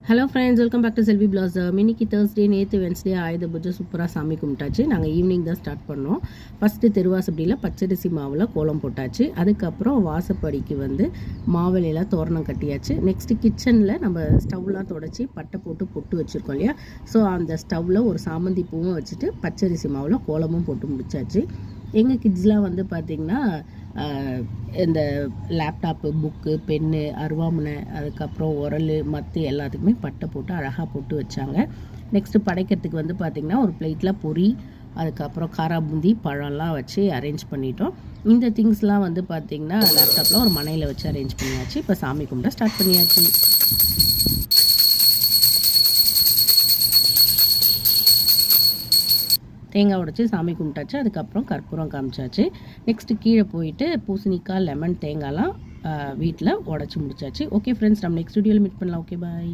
Hello friends, welcome back to Selvi blossom. இன்னைக்கு Thursday, நேற்று Wednesday Ayudha Puja சூப்பராக சாமி கும்பிட்டாச்சு. நாங்கள் ஈவினிங் தான் ஸ்டார்ட் பண்ணோம். ஃபஸ்ட்டு தெருவாசப்படியில் பச்சரிசி மாவில் கோலம் போட்டாச்சு. அதுக்கப்புறம் வாசப்படிக்கு வந்து மாவிலையெல்லாம் தோரணம் கட்டியாச்சு. நெக்ஸ்ட்டு கிச்சனில் நம்ம ஸ்டவ்லாம் தொடச்சி பட்டை போட்டு பொட்டு வச்சுருக்கோம் இல்லையா. ஸோ அந்த ஸ்டவ்வில் ஒரு சாமந்தி பூவும் வச்சுட்டு பச்சரிசி மாவில் கோலமும் போட்டு முடிச்சாச்சு. எங்கள் கிட்ஸ்லாம் வந்து பார்த்திங்கன்னா இந்த லேப்டாப்பு, புக்கு, பென்னு, அருவாமனை, அதுக்கப்புறம் உரல், மத்து எல்லாத்துக்குமே பட்டை போட்டு அழகாக போட்டு வச்சாங்க. நெக்ஸ்ட்டு படைக்கிறதுக்கு வந்து பார்த்திங்கன்னா ஒரு பிளேட்டில் பொரி, அதுக்கப்புறம் காரா பூந்தி, பழம்லாம் வச்சு அரேஞ்ச் பண்ணிட்டோம். இந்த திங்ஸ்லாம் வந்து பார்த்திங்கன்னா லேப்டாப்பில் ஒரு மனையில் வச்சு அரேஞ்ச் பண்ணியாச்சு. இப்போ சாமி கும்பிட ஸ்டார்ட் பண்ணியாச்சு. தேங்காய் உடைச்சி சாமி கும்பிட்டாச்சு. அதுக்கப்புறம் கற்பூரம் காமிச்சாச்சு. நெக்ஸ்ட்டு கீழே போயிட்டு பூசணிக்காய், லெமன், தேங்காய்லாம் வீட்டில் உடச்சி முடிச்சாச்சு. ஓகே ஃப்ரெண்ட்ஸ், நம்ம நெக்ஸ்ட் வீடியோவில் மீட் பண்ணலாம். ஓகே, பாய்.